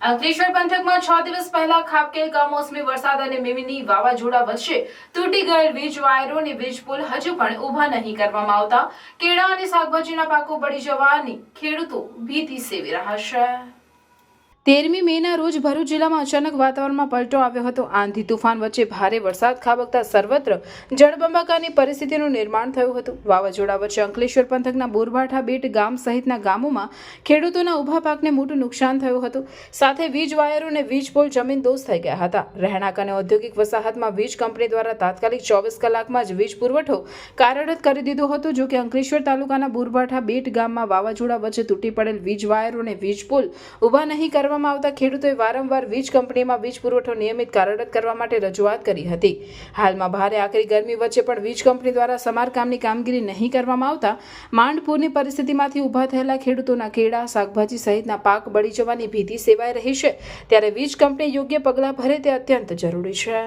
અંકલેશ્વર પંથકમાં 6 દિવસ પહેલા ખાબકેલ કમોસમી વરસાદ અને મિની વાવાઝોડા વચ્ચે તૂટી ગયેલ વીજ વાયરો અને વીજ પુલ હજુ પણ ઊભા નહીં કરવામાં આવતા કેળા અને શાકભાજીના પાકો બળી જવાની ખેડૂતો ભીતિ સેવી રહ્યા છે। 13મી મેના રોજ ભરૂચ જિલ્લામાં અચાનક વાતાવરણમાં પલટો આવ્યો હતો। આંધી તુફાન વચ્ચે ભારે વરસાદ ખાબકતા સર્વત્ર જળબંબાકારની પરિસ્થિતિનું નિર્માણ થયું હતું। વાવાઝોડા વચ્ચે અંકલેશ્વર પંથકના બોરભાઠા બેટ ગામ સહિતના ગામોમાં ખેડૂતોના ઊભા પાકને મોટું નુકસાન થયું હતું। સાથે વીજ વાયરો અને વીજ પોલ જમીનદોસ્ત થઈ ગયા હતા। રહેણાંક અને ઔદ્યોગિક વસાહતમાં વીજ કંપની દ્વારા તાત્કાલિક 24 કલાકમાં જ વીજ પુરવઠો કાર્યરત કરી દીધો હતો। જો કે અંકલેશ્વર તાલુકાના બોરભાઠા બેટ ગામમાં વાવાઝોડા વચ્ચે તૂટી પડેલ વીજ વાયરો અને વીજ પુલ ઊભા નહીં કરવામાં આવતા ખેડૂતોએ વારંવાર વીજ કંપનીમાં વીજ પુરવઠો નિયમિત કાર્યરત કરવા માટે રજૂઆત કરી હતી। હાલમાં ભારે આકરી ગરમી વચ્ચે પણ વીજ કંપની દ્વારા સમારકામની કામગીરી નહીં કરવામાં આવતા માંડપુરની પરિસ્થિતિમાંથી ઊભા થયેલા ખેડૂતોના કેળા શાકભાજી સહિતના પાક બળી જવાની ભીતિ સેવાઈ રહી છે। ત્યારે વીજ કંપની યોગ્ય પગલાં ભરે તે અત્યંત જરૂરી છે।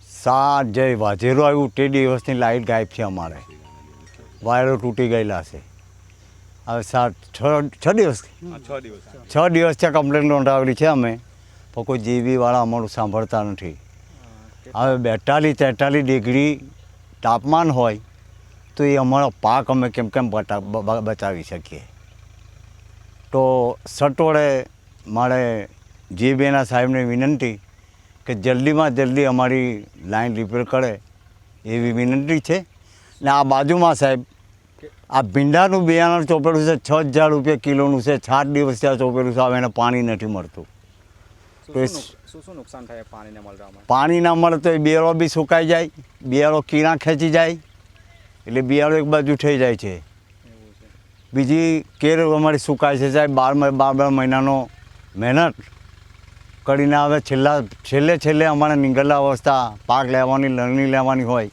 સાત જય વાજેરો આવ્યું તે દિવસની લાઇટ ગાયબ છે। અમારે વાયરો તૂટી ગયેલા છે। હવે 6 દિવસથી કમ્પ્લેન નોંધાવેલી છે અમે, પણ કોઈ જીબીવાળા અમારું સાંભળતા નથી। હવે 42-43 ડિગ્રી તાપમાન હોય તો એ અમારો પાક અમે કેમ બચાવી શકીએ? તો સટોળે મારે જીબીના સાહેબને વિનંતી કે જલ્દીમાં જલ્દી અમારી લાઈન રિપેર કરે એવી વિનંતી છે। ને આ બાજુમાં સાહેબ આ ભીંડાનું બિયારણ ચોપેલું છે 6000 રૂપિયા કિલોનું છે। 7 દિવસ ત્યાં ચોપેલું છે, હવે એને પાણી નથી મળતું। તો શું નુકસાન થાય પાણી ન મળવામાં? પાણી ના મળે તો એ બિયારો બી સુકાઈ જાય, બિયારો કીડા ખેંચી જાય, એટલે બિયારો એક બાજુ થઈ જાય છે। બીજી કેર અમારી સુકાય છે સાહેબ। 12 મહિનાનો મહેનત કરીને હવે છેલ્લે અમારે નીંગલા અવસ્થા પાક લેવાની લણણી લેવાની હોય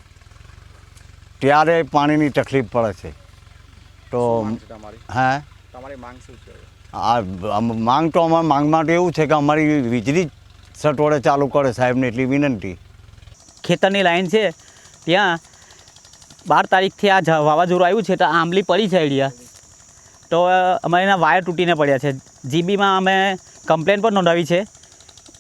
ત્યારે પાણીની તકલીફ પડે છે। તો હા, તમારી માંગ શું છે? માંગ તો અમારી માંગમાં તો એવું છે કે અમારી વીજળી સટોળે ચાલુ કરે સાહેબને એટલી વિનંતી। ખેતરની લાઈન છે ત્યાં 12 તારીખથી આ વાવાઝોડું આવ્યું છે તો આંબલી પડી છે આઈડિયા, તો અમારે એના વાયર તૂટીને પડ્યા છે। જીબીમાં અમે કમ્પ્લેન પણ નોંધાવી છે।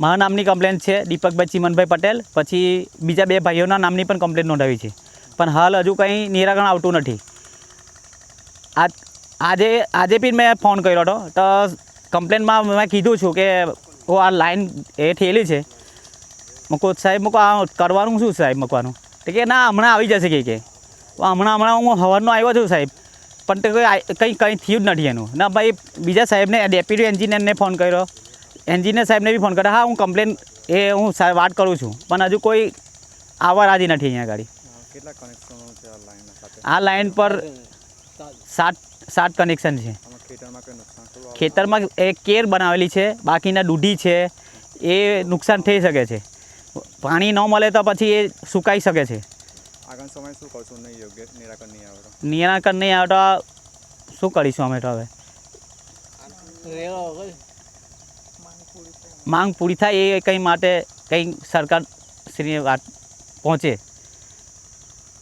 મારા નામની કમ્પ્લેન છે, દીપકભાઈ ચીમનભાઈ પટેલ, પછી બીજા 2 ભાઈઓના નામની પણ કમ્પ્લેન નોંધાવી છે, પણ હાલ હજુ કંઈ નિરાકરણ આવતું નથી। આજે બી મેં ફોન કર્યો હતો તો કમ્પ્લેનમાં મેં કીધું છું કે આ લાઈન એ થયેલી છે। મૂકો સાહેબ, મૂકો આ કરવાનું શું સાહેબ મૂકવાનું? તો કે ના હમણાં આવી જશે કે હમણાં હું હવારનો આવ્યો છું સાહેબ, પણ તે કંઈ થયું જ નથી એનું। ના ભાઈ, બીજા સાહેબને ડેપ્યુટી એન્જિનિયરને ફોન કર્યો, એન્જિનિયર સાહેબને બી ફોન કર્યો। હા, હું કમ્પ્લેન હું વાત કરું છું, પણ હજુ કોઈ આવવા રાજી નથી અહીંયા ગાડી। કેટલા કનેક્શનો છે આ લાઈન સાથે? આ લાઈન પર 7 કનેક્શન છે। ખેતરમાં કંઈ નુકસાન? ખેતરમાં એક કેર બનાવેલી છે, બાકીના દૂધી છે, એ નુકસાન થઈ શકે છે। પાણી ન મળે તો પછી એ સુકાઈ શકે છે। આગળ સમય શું કરશું? નહીં યોગ્ય નિરાકરણ નહીં આવે તો? નિરાકરણ નહીં આવે તો શું કરીશું અમે? તો હવે માંગ પૂરી થાય એ કંઈ માટે કંઈ સરકાર શ્રી વાત પહોંચે।